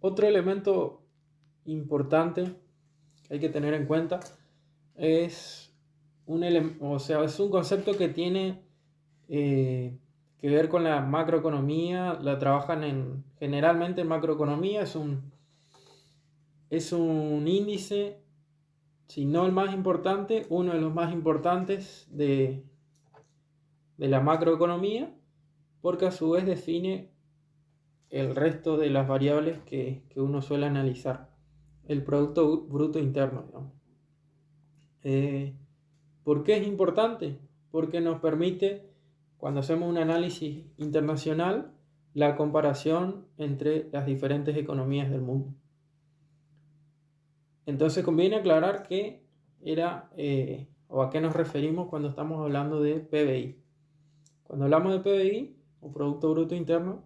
Otro elemento importante que hay que tener en cuenta es es un concepto que tiene que ver con la macroeconomía. La trabajan generalmente en macroeconomía. Es un índice, si no el más importante, uno de los más importantes de la macroeconomía, porque a su vez define el resto de las variables que uno suele analizar. El Producto Bruto Interno, digamos. ¿Por qué es importante? Porque nos permite, cuando hacemos un análisis internacional, la comparación entre las diferentes economías del mundo. Entonces conviene aclarar qué era o a qué nos referimos cuando estamos hablando de PBI. Cuando hablamos de PBI, o Producto Bruto Interno,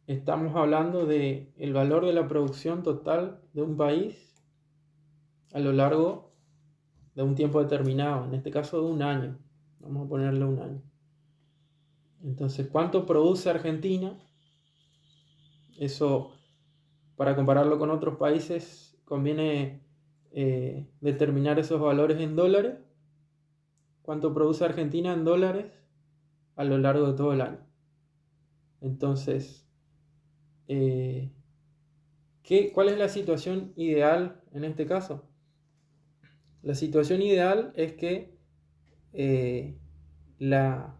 estamos hablando del valor de la producción total de un país a lo largo de un tiempo determinado, en este caso de un año. Vamos a ponerle un año. Entonces, ¿cuánto produce Argentina? Eso, para compararlo con otros países, conviene determinar esos valores en dólares. ¿Cuánto produce Argentina en dólares a lo largo de todo el año? Entonces, ¿cuál es la situación ideal en este caso? La situación ideal es que la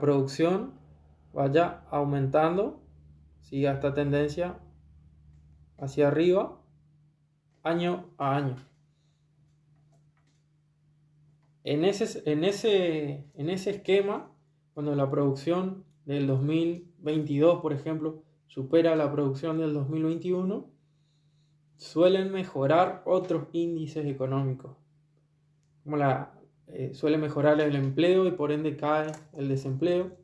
producción vaya aumentando, siga esta tendencia hacia arriba, año a año. En ese esquema, cuando la producción del 2022, por ejemplo, supera la producción del 2021, suelen mejorar otros índices económicos, como suele mejorar el empleo y por ende cae el desempleo.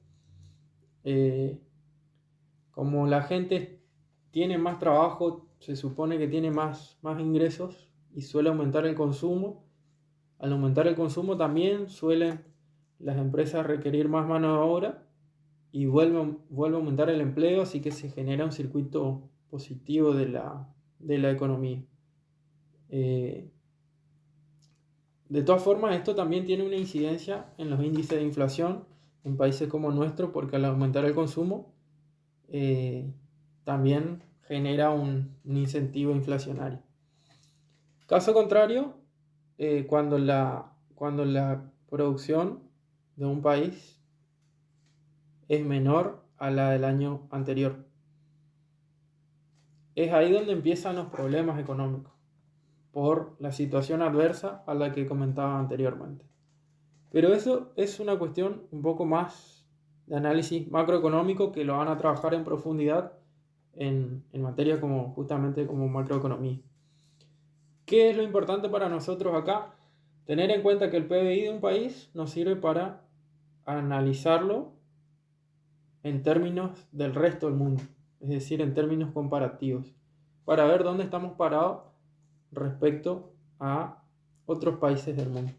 Como la gente tiene más trabajo, se supone que tiene más ingresos y suele aumentar el consumo. Al aumentar el consumo también suelen las empresas requerir más mano de obra y vuelve a aumentar el empleo, así que se genera un circuito positivo de la economía. De todas formas, esto también tiene una incidencia en los índices de inflación en países como el nuestro, porque al aumentar el consumo también genera un incentivo inflacionario. Caso contrario, cuando la producción de un país es menor a la del año anterior, es ahí donde empiezan los problemas económicos, por la situación adversa a la que comentaba anteriormente. Pero eso es una cuestión un poco más de análisis macroeconómico, que lo van a trabajar en profundidad en materias justamente como macroeconomía. ¿Qué es lo importante para nosotros acá? Tener en cuenta que el PBI de un país nos sirve para analizarlo en términos del resto del mundo, es decir, en términos comparativos, para ver dónde estamos parados respecto a otros países del mundo.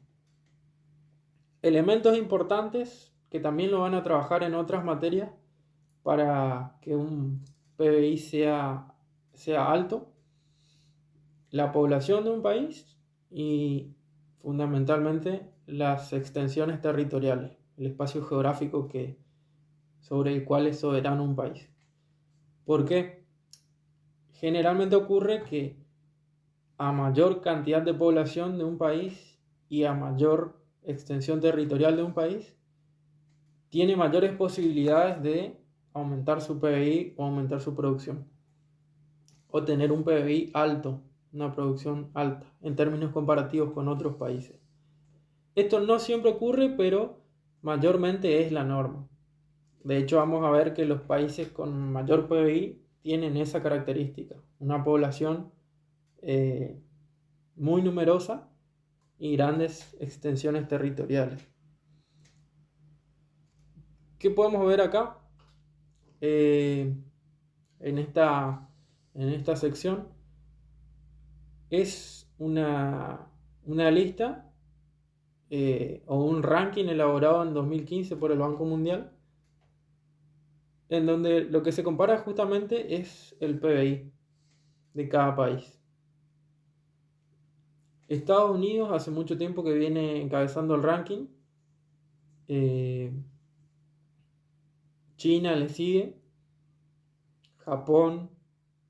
Elementos importantes que también lo van a trabajar en otras materias para que un PBI sea alto: la población de un país y fundamentalmente las extensiones territoriales, el espacio geográfico sobre el cual es soberano un país. ¿Por qué? Generalmente ocurre que a mayor cantidad de población de un país y a mayor extensión territorial de un país, tiene mayores posibilidades de aumentar su PBI o aumentar su producción, o tener un PBI alto, una producción alta en términos comparativos con otros países. Esto no siempre ocurre, pero mayormente es la norma. De hecho, vamos a ver que los países con mayor PBI tienen esa característica: una población muy numerosa y grandes extensiones territoriales. ¿Qué podemos ver acá? En esta sección es una lista o un ranking elaborado en 2015 por el Banco Mundial, en donde lo que se compara justamente es el PBI. de cada país. Estados Unidos hace mucho tiempo que viene encabezando el ranking. China le sigue, Japón,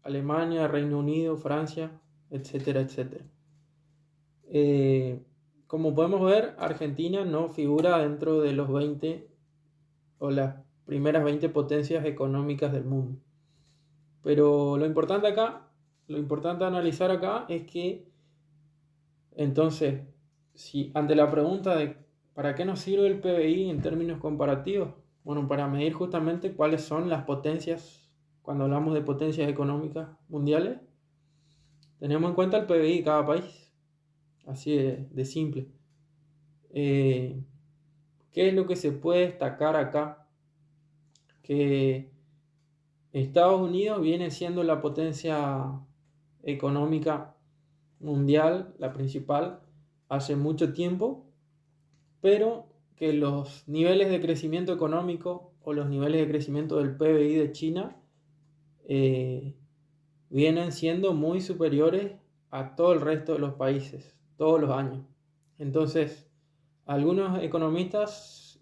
Alemania, Reino Unido, Francia, etcétera, etcétera. Como podemos ver, Argentina no figura dentro de los 20 o las primeras 20 potencias económicas del mundo. Pero lo importante a analizar acá es que, entonces, si ante la pregunta de ¿para qué nos sirve el PBI en términos comparativos? Bueno, para medir justamente cuáles son las potencias, cuando hablamos de potencias económicas mundiales, tenemos en cuenta el PBI de cada país, así de simple. ¿Qué es lo que se puede destacar acá? Que Estados Unidos viene siendo la potencia económica mundial, la principal, hace mucho tiempo, pero que los niveles de crecimiento económico o los niveles de crecimiento del PBI de China vienen siendo muy superiores a todo el resto de los países, todos los años. Entonces, algunos economistas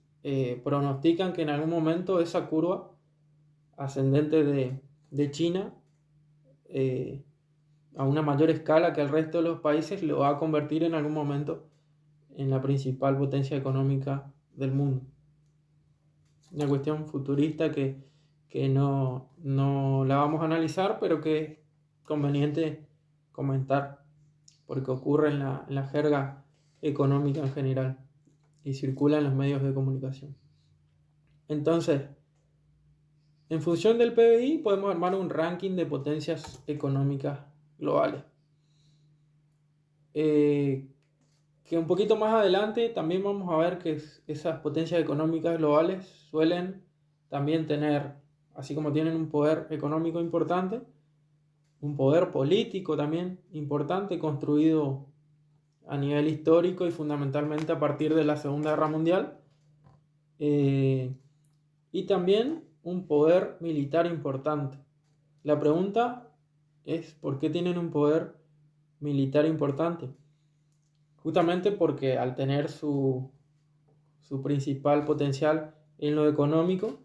pronostican que en algún momento esa curva ascendente de China a una mayor escala que el resto de los países lo va a convertir en algún momento en la principal potencia económica del mundo. Una cuestión futurista que no la vamos a analizar, pero que es conveniente comentar porque ocurre en la jerga económica en general y circula en los medios de comunicación. Entonces, en función del PBI podemos armar un ranking de potencias económicas globales. Que un poquito más adelante también vamos a ver que esas potencias económicas globales suelen también tener, así como tienen un poder económico importante, un poder político también importante construido a nivel histórico y fundamentalmente a partir de la Segunda Guerra Mundial, y también un poder militar importante. La pregunta es ¿por qué tienen un poder militar importante? Justamente porque al tener su principal potencial en lo económico,